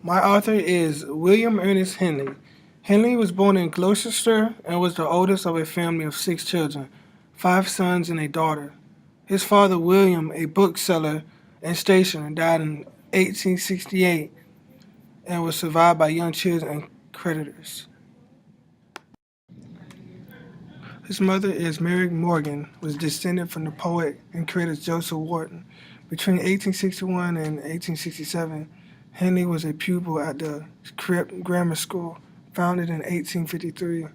My author is William Ernest Henley. Henley was born in Gloucester and was the oldest of a family of 6 children, 5 sons and a daughter. His father, William, a bookseller and stationer, died in 1868 and was survived by young children and creditors. His mother is Mary Morgan, was descended from the poet and critic Joseph Warton. Between 1861 and 1867, Henley was a pupil at the Crip Grammar School, founded in 1853.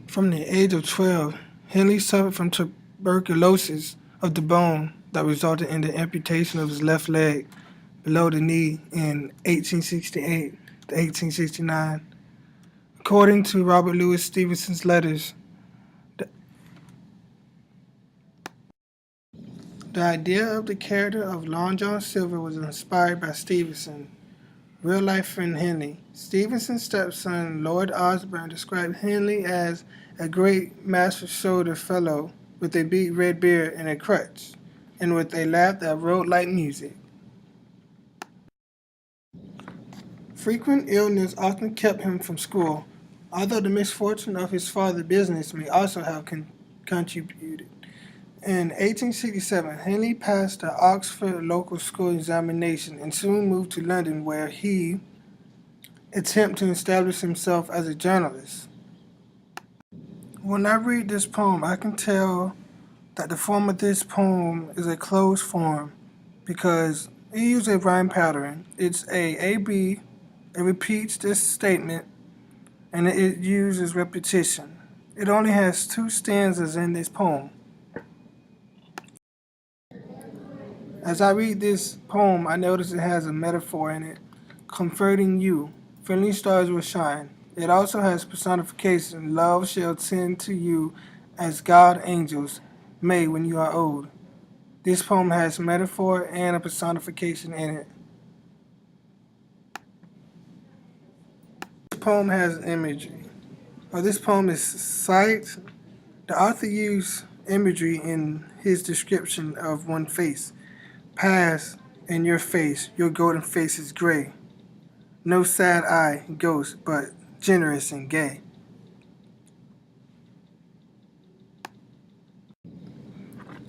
From the age of 12, Henley suffered from tuberculosis of the bone that resulted in the amputation of his left leg below the knee in 1868 to 1869. According to Robert Louis Stevenson's letters, the, the idea of the character of Long John Silver was inspired by Stevenson, real-life friend Henley. Stevenson's stepson, Lord Osborne, described Henley as a great master-shouldered fellow with a big red beard and a crutch, and with a laugh that rolled like music. Frequent illness often kept him from school, although the misfortune of his father's business may also have contributed. In 1867, Henley passed the Oxford local school examination and soon moved to London, where he attempted to establish himself as a journalist. When I read this poem, I can tell that the form of this poem is a closed form because it uses a rhyme pattern. It's A-B. It repeats this statement and it uses repetition. It only has 2 stanzas in this poem. As I read this poem, I notice it has a metaphor in it, comforting you. Friendly stars will shine. It also has personification. Love shall tend to you as God angels may when you are old. This poem has metaphor and a personification in it. This poem has imagery. This poem is sight. The author used imagery in his description of one face. Pass in your face, your golden face is gray. No sad eye, ghost, but generous and gay.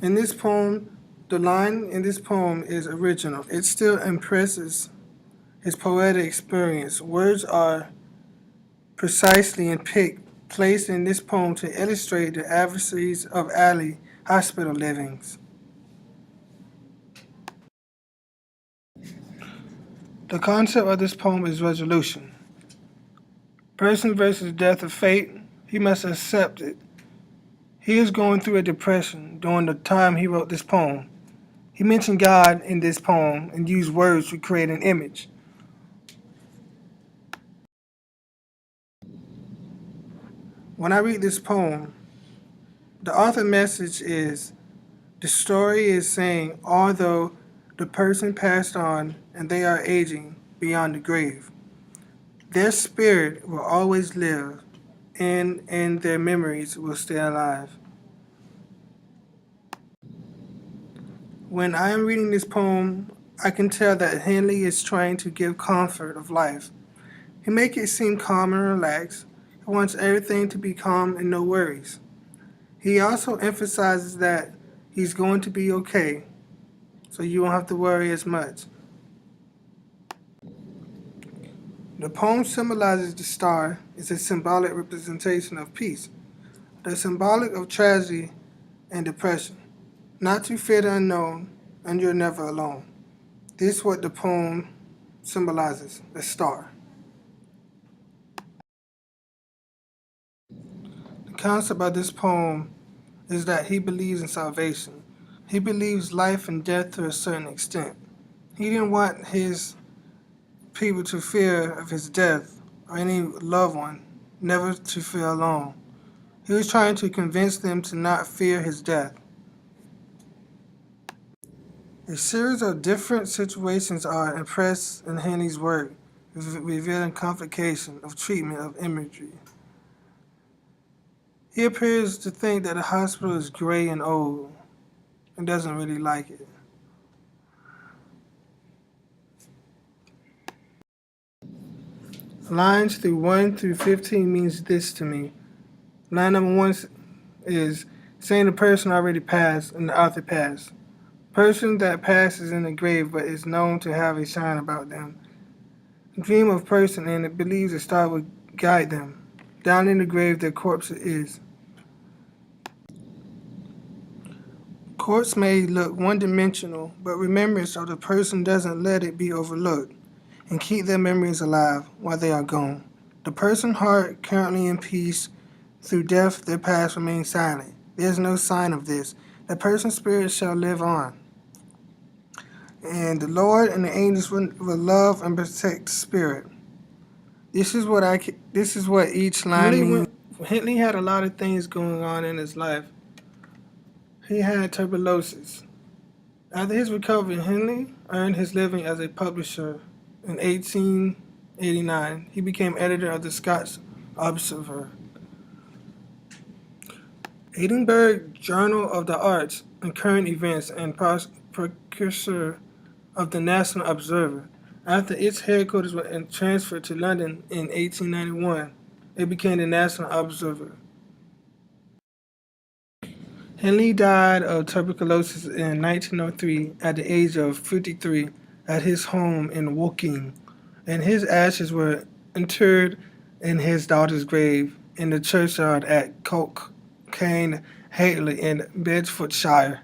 In this poem, the line in this poem is original. It still impresses his poetic experience. Words are precisely and picked, placed in this poem to illustrate the adversities of alley hospital livings. The concept of this poem is resolution. Person versus death of fate, he must accept it. He is going through a depression during the time he wrote this poem. He mentioned God in this poem and used words to create an image. When I read this poem, the author's message is the story is saying, although the person passed on and they are aging beyond the grave, their spirit will always live and their memories will stay alive. When I am reading this poem, I can tell that Henley is trying to give comfort of life. He makes it seem calm and relaxed. He wants everything to be calm and no worries. He also emphasizes that he's going to be okay, so you won't have to worry as much. The poem symbolizes the star. It's a symbolic representation of peace, the symbolic of tragedy and depression. Not to fear the unknown, and you're never alone. This is what the poem symbolizes, the star. The concept of this poem is that he believes in salvation. He believes life and death to a certain extent. He didn't want his people to fear of his death or any loved one, never to feel alone. He was trying to convince them to not fear his death. A series of different situations are impressed in Henley's work, revealing complication of treatment of imagery. He appears to think that the hospital is gray and old. and doesn't really like it. Lines through 1 through 15 means this to me. Line number 1 is saying the person already passed and the author passed. Person that passes in the grave but is known to have a sign about them. Dream of person and it believes a star will guide them. Down in the grave their corpse is. Corpse may look one-dimensional, but remembrance of the person doesn't let it be overlooked and keep their memories alive while they are gone. The person's heart currently in peace. Through death their past remains silent. There is no sign of this. The person's spirit shall live on. And the Lord and the angels will love and protect the spirit. This is what each line means. Henley had a lot of things going on in his life. He had tuberculosis. After his recovery, Henley earned his living as a publisher. In 1889, he became editor of the Scots Observer, Edinburgh Journal of the Arts and Current Events, and precursor of the National Observer. After its headquarters were transferred to London in 1891, it became the National Observer. Henley died of tuberculosis in 1903 at the age of 53 at his home in Woking, and his ashes were interred in his daughter's grave in the churchyard at Coke Cane, Hatley in Bedfordshire.